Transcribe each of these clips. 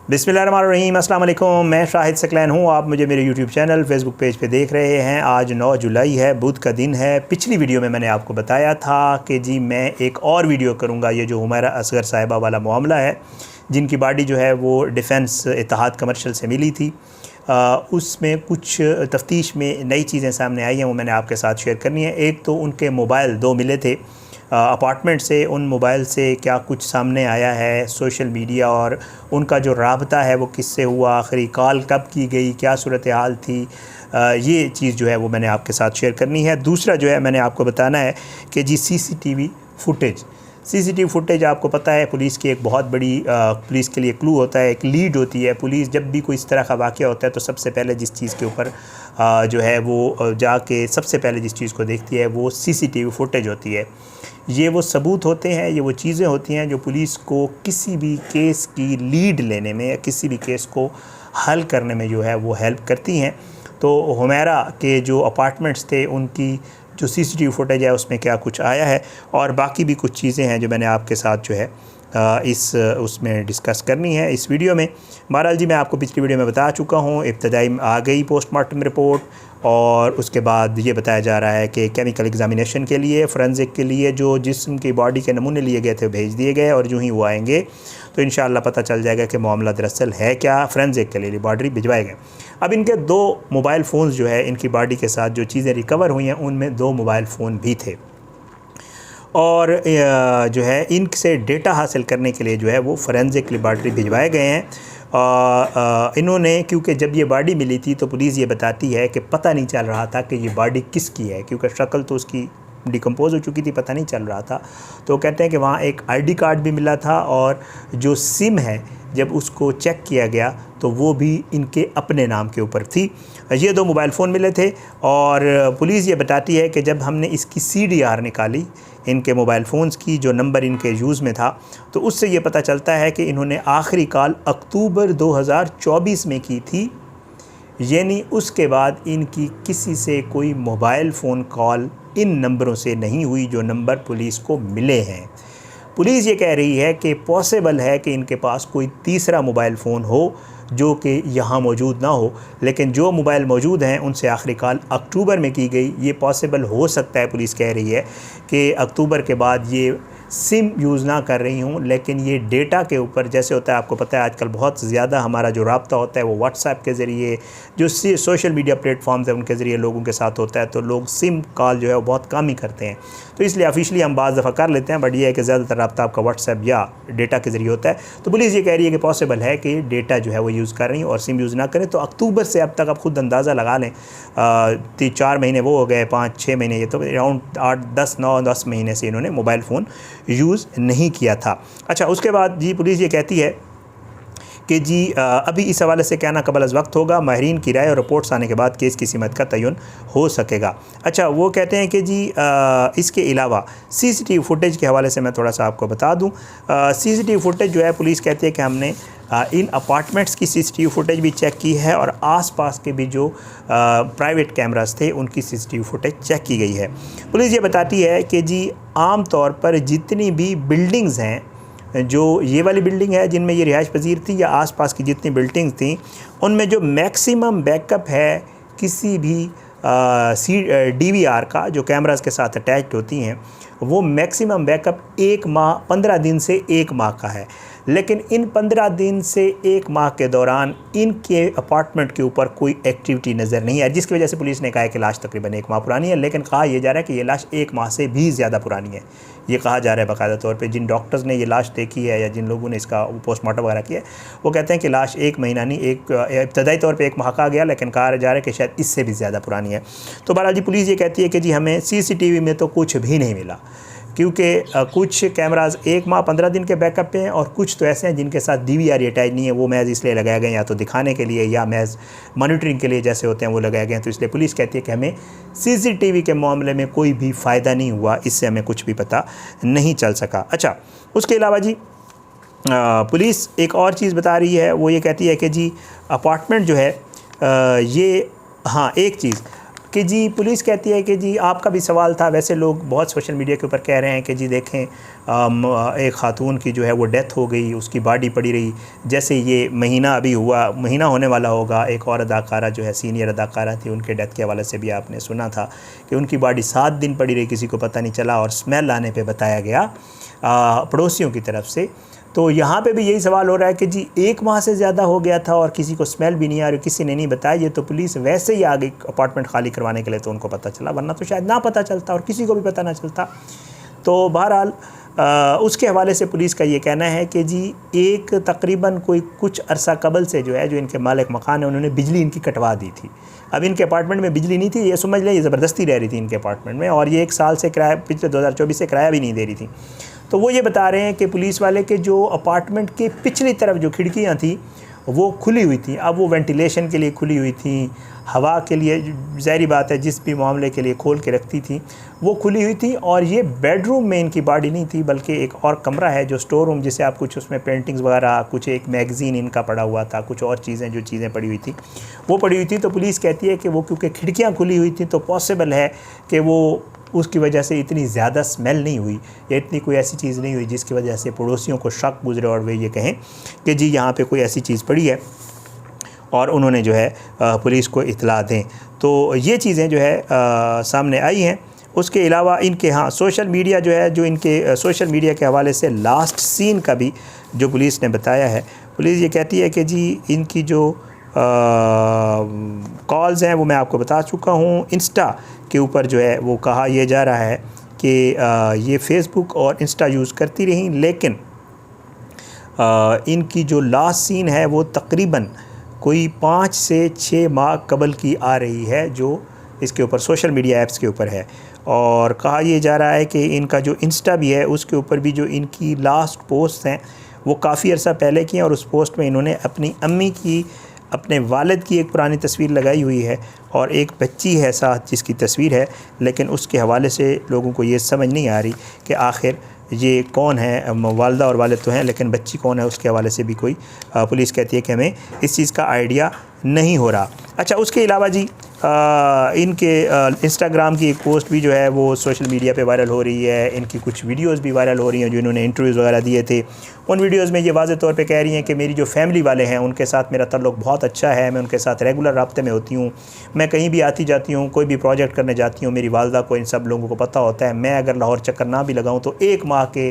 बिस्मिल्लाहिर्रहमानिर्रहीम, अस्सलाम वालेकुम। मैं शाहिद सकलैन हूँ। आप मुझे मेरे यूट्यूब चैनल फेसबुक पेज पे देख रहे हैं। आज 9 जुलाई है, बुध का दिन है। पिछली वीडियो में मैंने आपको बताया था कि जी मैं एक और वीडियो करूँगा। ये जो हुमैरा असगर साहिबा वाला मामला है, जिनकी बॉडी जो है वो डिफेंस इत्तेहाद कमर्शियल से मिली थी, उसमें कुछ तफ्तीश में नई चीज़ें सामने आई हैं, वो मैंने आपके साथ शेयर करनी है। एक तो उनके मोबाइल 2 मिले थे अपार्टमेंट से। उन मोबाइल से क्या कुछ सामने आया है, सोशल मीडिया और उनका जो राबता है वो किससे हुआ, आखिरी कॉल कब की गई, क्या सूरत हाल थी, ये चीज़ जो है वो मैंने आपके साथ शेयर करनी है। दूसरा जो है मैंने आपको बताना है कि जी सीसीटीवी फुटेज आपको पता है पुलिस की एक बहुत बड़ी पुलिस के लिए क्लू होता है, एक लीड होती है। पुलिस जब भी कोई इस तरह का वाक़या होता है तो सबसे पहले जिस चीज़ के ऊपर जो है वो जाके सबसे पहले जिस चीज़ को देखती है वो सीसीटीवी फुटेज होती है। ये वो सबूत होते हैं, ये वो चीज़ें होती हैं जो पुलिस को किसी भी केस की लीड लेने में या किसी भी केस को हल करने में जो है वो हेल्प करती हैं। तो हुमैरा के जो अपार्टमेंट्स थे उनकी जो सीसीटीवी फुटेज है उसमें क्या कुछ आया है और बाकी भी कुछ चीज़ें हैं जो मैंने आपके साथ जो है उसमें डिस्कस करनी है इस वीडियो में। बहरहाल जी मैं आपको पिछली वीडियो में बता चुका हूँ, इब्तदाई आ गई पोस्टमार्टम रिपोर्ट और उसके बाद ये बताया जा रहा है कि केमिकल एग्जामिनेशन के लिए, फोरेंसिक के लिए जो जिस्म की बॉडी के नमूने लिए गए थे भेज दिए गए और जो ही वो आएंगे तो इंशाअल्लाह पता चल जाएगा कि मामला दरअसल है क्या। फोरेंसिक के लिए लेबॉर्ट्री भिजवाए गए। अब इनके 2 मोबाइल फ़ोन्स जो है इनकी बॉडी के साथ जो चीज़ें रिकवर हुई हैं उनमें 2 मोबाइल फ़ोन भी थे और जो है इनसे डेटा हासिल करने के लिए जो है वो फोरेंसिक लेबॉर्ट्री भिजवाए गए हैं। इन्होंने, क्योंकि जब ये बॉडी मिली थी तो पुलिस ये बताती है कि पता नहीं चल रहा था कि ये बॉडी किसकी है, क्योंकि शक्ल तो उसकी डिकम्पोज़ हो चुकी थी, पता नहीं चल रहा था। तो कहते हैं कि वहाँ एक आईडी कार्ड भी मिला था और जो सिम है जब उसको चेक किया गया तो वो भी इनके अपने नाम के ऊपर थी। ये 2 मोबाइल फ़ोन मिले थे और पुलिस ये बताती है कि जब हमने इसकी CDR निकाली इनके मोबाइल फ़ोन्स की, जो नंबर इनके यूज़ में था, तो उससे ये पता चलता है कि इन्होंने आखिरी कॉल अक्टूबर 2024 में की थी। यानी उसके बाद इनकी किसी से कोई मोबाइल फ़ोन कॉल इन नंबरों से नहीं हुई जो नंबर पुलिस को मिले हैं। पुलिस ये कह रही है कि पॉसिबल है कि इनके पास कोई तीसरा मोबाइल फ़ोन हो जो कि यहाँ मौजूद ना हो, लेकिन जो मोबाइल मौजूद हैं उनसे आखिरी कॉल अक्टूबर में की गई। ये पॉसिबल हो सकता है, पुलिस कह रही है कि अक्टूबर के बाद ये सिम यूज़ ना कर रही हूँ, लेकिन ये डेटा के ऊपर जैसे होता है, आपको पता है आजकल बहुत ज़्यादा हमारा जो राब्ता होता है वो व्हाट्सएप के ज़रिए, जो सोशल मीडिया प्लेटफॉर्म्स हैं उनके ज़रिए लोगों के साथ होता है, तो लोग सिम कॉल जो है वो बहुत कम ही करते हैं। तो इसलिए ऑफिशियली हम बाज़ दफ़ा कर लेते हैं, बट ये है कि ज़्यादातर राब्ता आपका व्हाट्सएप या डेटा के ज़रिए होता है। तो पुलिस ये कह रही है कि पॉसिबल है कि डेटा जो है वो यूज़ कर रही हैं और सिम यूज़ ना करें। तो अक्टूबर से अब तक आप खुद अंदाज़ा लगा लें, 4 महीने वो हो गए, 5-6 महीने, ये तो अराउंड 8-10 महीने से इन्होंने मोबाइल फ़ोन यूज़ नहीं किया था। अच्छा, उसके बाद जी पुलिस ये कहती है कि जी अभी इस हवाले से कहना कबल अज़ वक्त होगा, माहिरीन की राय और रिपोर्ट्स आने के बाद केस की सीमत का तयन हो सकेगा। अच्छा, वो कहते हैं कि जी इसके अलावा सीसीटीवी फुटेज के हवाले से मैं थोड़ा सा आपको बता दूं। सीसीटीवी फुटेज जो है पुलिस कहती है कि हमने इन अपार्टमेंट्स की सीसीटीवी फुटेज भी चेक की है और आसपास के भी जो प्राइवेट कैमरास थे उनकी सीसीटीवी फुटेज चेक की गई है। पुलिस ये बताती है कि जी आम तौर पर जितनी भी बिल्डिंग्स हैं, जो ये वाली बिल्डिंग है जिनमें ये रिहाइश पजीर थी या आसपास की जितनी बिल्डिंग्स थी, उनमें जो मैक्सिमम बैकअप है किसी भी DVR का, जो कैमरास के साथ अटैच्ड होती हैं, वो मैक्सिमम बैकअप 1 माह 15 दिन से 1 माह का है। लेकिन इन 15 दिन से 1 माह के दौरान इनके अपार्टमेंट के ऊपर कोई एक्टिविटी नज़र नहीं है, जिसकी वजह से पुलिस ने कहा है कि लाश तकरीबन 1 माह पुरानी है। लेकिन कहा यह जा रहा है कि ये लाश 1 माह से भी ज़्यादा पुरानी है। ये कहा जा रहा है बाकायदा तौर पे, जिन डॉक्टर्स ने ये लाश देखी है या जिन लोगों ने इसका पोस्टमार्टम वगैरह किया है, वो कहते हैं कि लाश 1 महीना नहीं, इब्तदाई तौर पे 1 माह कहा गया, लेकिन कहा जा रहा है कि शायद इससे भी ज़्यादा पुरानी है। तो बहरहाल जी पुलिस ये कहती है कि जी हमें CCTV में तो कुछ भी नहीं मिला, क्योंकि कुछ कैमराज 1 माह 15 दिन के बैकअप पे हैं और कुछ तो ऐसे हैं जिनके साथ DVR अटैच नहीं है। वो महज इसलिए लगाए गए या तो दिखाने के लिए या महज मॉनिटरिंग के लिए जैसे होते हैं वो लगाए गए हैं। तो इसलिए पुलिस कहती है कि हमें CCTV के मामले में कोई भी फ़ायदा नहीं हुआ, इससे हमें कुछ भी पता नहीं चल सका। अच्छा, उसके अलावा जी पुलिस एक और चीज़ बता रही है, वो ये कहती है कि जी अपार्टमेंट जो है ये, हाँ एक चीज़, कि जी पुलिस कहती है कि जी आपका भी सवाल था, वैसे लोग बहुत सोशल मीडिया के ऊपर कह रहे हैं कि जी देखें एक ख़ातून की जो है वो डेथ हो गई, उसकी बॉडी पड़ी रही, जैसे ये महीना अभी हुआ, महीना होने वाला होगा। एक और अदाकारा जो है सीनियर अदाकारा थी, उनके डेथ के हवाले से भी आपने सुना था कि उनकी बॉडी 7 दिन पड़ी रही, किसी को पता नहीं चला और स्मेल आने पे बताया गया पड़ोसियों की तरफ से। तो यहाँ पे भी यही सवाल हो रहा है कि जी 1 माह से ज़्यादा हो गया था और किसी को स्मेल भी नहीं आ रही, किसी ने नहीं बताया। ये तो पुलिस वैसे ही आ गई अपार्टमेंट खाली करवाने के लिए, तो उनको पता चला, वरना तो शायद ना पता चलता और किसी को भी पता ना चलता। तो बहरहाल उसके हवाले से पुलिस का ये कहना है कि जी एक तकरीबन कुछ अरसा कबल से जो है, जो इनके मालिक मकान है, उन्होंने बिजली इनकी कटवा दी थी। अब इनके अपार्टमेंट में बिजली नहीं थी, ये समझ लें ये ज़बरदस्ती रह रही थी इनके अपार्टमेंट में, और ये 1 साल से किराया, पिछले 2024 से किराया भी नहीं दे रही थी। तो वो ये बता रहे हैं कि पुलिस वाले के जो अपार्टमेंट के पिछली तरफ जो खिड़कियाँ थी वो खुली हुई थी। अब वो वेंटिलेशन के लिए खुली हुई थी, हवा के लिए, ज़ाहिर बात है जिस भी मामले के लिए खोल के रखती थी वो खुली हुई थी। और ये बेडरूम में इनकी बॉडी नहीं थी, बल्कि एक और कमरा है जो स्टोर रूम, जिसे आप कुछ उसमें पेंटिंग्स वगैरह, कुछ एक मैगज़ीन इनका पड़ा हुआ था, कुछ और चीज़ें जो चीज़ें पड़ी हुई थी वो पड़ी हुई थी। तो पुलिस कहती है कि वो क्योंकि खिड़कियाँ खुली हुई थी तो पॉसिबल है कि वो उसकी वजह से इतनी ज़्यादा स्मेल नहीं हुई या इतनी कोई ऐसी चीज़ नहीं हुई जिसकी वजह से पड़ोसियों को शक गुजरे और वे ये कहें कि जी यहाँ पे कोई ऐसी चीज़ पड़ी है और उन्होंने जो है पुलिस को इत्तला दें। तो ये चीज़ें जो है सामने आई हैं। उसके अलावा इनके यहाँ सोशल मीडिया जो है, जो इनके सोशल मीडिया के हवाले से लास्ट सीन का भी जो पुलिस ने बताया है, पुलिस ये कहती है कि जी इनकी जो कॉल्स हैं वो मैं आपको बता चुका हूँ। इंस्टा के ऊपर जो है वो कहा यह जा रहा है कि ये फ़ेसबुक और इंस्टा यूज़ करती रहीं, लेकिन इनकी जो लास्ट सीन है वो तकरीबन कोई 5 से 6 माह कबल की आ रही है, जो इसके ऊपर सोशल मीडिया ऐप्स के ऊपर है। और कहा यह जा रहा है कि इनका जो इंस्टा भी है उसके ऊपर भी जो इनकी लास्ट पोस्ट हैं वो काफ़ी अर्सा पहले की हैं, और उस पोस्ट में इन्होंने अपनी अम्मी की, अपने वालिद की एक पुरानी तस्वीर लगाई हुई है और एक बच्ची है साथ जिसकी तस्वीर है, लेकिन उसके हवाले से लोगों को ये समझ नहीं आ रही कि आखिर ये कौन है। वालिदा और वालिद तो हैं, लेकिन बच्ची कौन है उसके हवाले से भी कोई पुलिस कहती है कि हमें इस चीज़ का आइडिया नहीं हो रहा। अच्छा, उसके अलावा जी इनके इंस्टाग्राम की एक पोस्ट भी जो है वो सोशल मीडिया पे वायरल हो रही है। इनकी कुछ वीडियोस भी वायरल हो रही हैं जो इन्होंने इंटरव्यूज़ वगैरह दिए थे। उन वीडियोस में ये वाज़े तौर पे कह रही हैं कि मेरी जो फैमिली वाले हैं उनके साथ मेरा ताल्लुक़ बहुत अच्छा है, मैं उनके साथ रेगुलर राब्ते में होती हूँ, मैं कहीं भी आती जाती हूँ, कोई भी प्रोजेक्ट करने जाती हूँ, मेरी वालदा को इन सब लोगों को पता होता है। मैं अगर लाहौर चक्कर ना भी लगाऊँ तो 1 माह के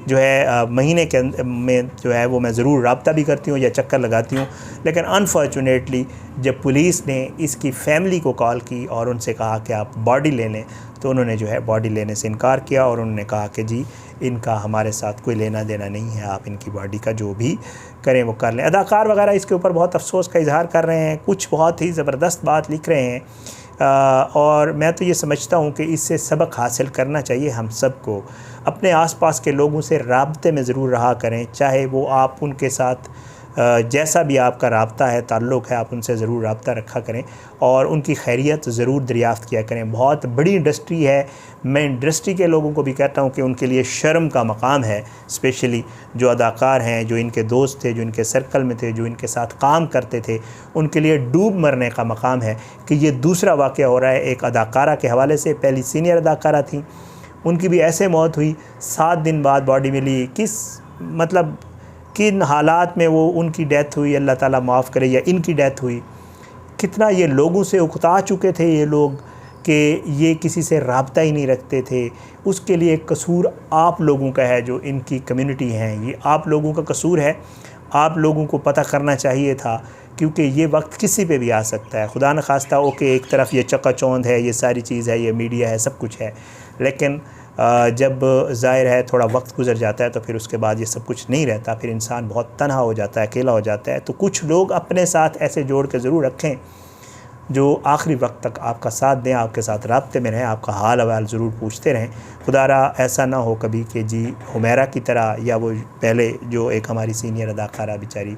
जो है महीने के में जो है वो मैं ज़रूर राब्ता भी करती हूँ या चक्कर लगाती हूँ। लेकिन अनफॉर्चुनेटली जब पुलिस ने इसकी फ़ैमिली को कॉल की और उनसे कहा कि आप बॉडी ले लें, तो उन्होंने जो है बॉडी लेने से इनकार किया और उन्होंने कहा कि जी इनका हमारे साथ कोई लेना देना नहीं है, आप इनकी बॉडी का जो भी करें वो कर लें। अदाकार वगैरह इसके ऊपर बहुत अफसोस का इजहार कर रहे हैं, कुछ बहुत ही ज़बरदस्त बात लिख रहे हैं, और मैं तो ये समझता हूँ कि इससे सबक हासिल करना चाहिए हम सबको। अपने आसपास के लोगों से राब्ते में ज़रूर रहा करें, चाहे वो आप उनके साथ जैसा भी आपका राब्ता है, ताल्लुक़ है, आप उनसे ज़रूर राब्ता रखा करें और उनकी खैरियत ज़रूर दरियाफ़्त किया करें। बहुत बड़ी इंडस्ट्री है, मैं इंडस्ट्री के लोगों को भी कहता हूँ कि उनके लिए शर्म का मकाम है, स्पेशली जो अदाकार हैं, जो इनके दोस्त थे, जो इनके सर्कल में थे, जो इनके साथ काम करते थे, उनके लिए डूब मरने का मकाम है कि ये दूसरा वाक़या हो रहा है। एक अदाकारा के हवाले से, पहली सीनियर अदाकारा थी, उनकी भी ऐसे मौत हुई, 7 दिन बाद बॉडी मिली। किन हालात में वो उनकी डेथ हुई, अल्लाह ताला माफ़ करे, या इनकी डेथ हुई। कितना ये लोगों से उकता चुके थे ये लोग कि ये किसी से राब्ता ही नहीं रखते थे। उसके लिए कसूर आप लोगों का है, जो इनकी कम्युनिटी हैं, ये आप लोगों का कसूर है। आप लोगों को पता करना चाहिए था, क्योंकि ये वक्त किसी पे भी आ सकता है। खुदा न खास्ता ओके, एक तरफ ये चकाचौंध है, ये सारी चीज़ है, ये मीडिया है, सब कुछ है, लेकिन जब ज़ाहिर है थोड़ा वक्त गुजर जाता है तो फिर उसके बाद ये सब कुछ नहीं रहता, फिर इंसान बहुत तन्हा हो जाता है, अकेला हो जाता है। तो कुछ लोग अपने साथ ऐसे जोड़ के ज़रूर रखें जो आखिरी वक्त तक आपका साथ दें, आपके साथ राब्ते में रहें, आपका हाल अहवाल ज़रूर पूछते रहें। खुदारा ऐसा ना हो कभी कि जी हुमैरा की तरह, या वो पहले जो एक हमारी सीनियर अदाकारा बेचारी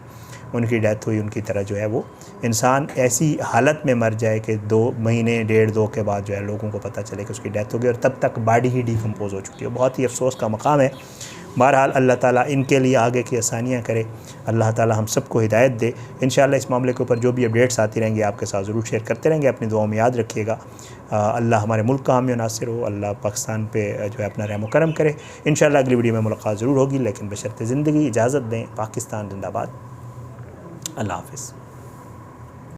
उनकी डेथ हुई, उनकी तरह जो है वो इंसान ऐसी हालत में मर जाए कि 2 महीने 1.5-2 के बाद जो है लोगों को पता चले कि उसकी डेथ हो गई और तब तक बॉडी ही डिकम्पोज़ हो चुकी है। बहुत ही अफसोस का मकाम है। बहरहाल अल्लाह ताला इनके लिए आगे की आसानियाँ करे, अल्लाह ताला हम सबको हिदायत दे। इंशाअल्लाह इस मामले के ऊपर जो भी अपडेट्स आती रहेंगी आपके साथ ज़रूर शेयर करते रहेंगे। अपनी दुआओं में याद रखिएगा। अल्लाह हमारे मुल्क का हामी नासिर हो, अल्लाह पाकिस्तान पे जो है अपना रहम करम करे। इंशाअल्लाह अगली वीडियो में मुलाकात ज़रूर होगी, लेकिन बशर्ते ज़िंदगी इजाज़त दें। पाकिस्तान जिंदाबाद। अल्लाह हाफ़िज़।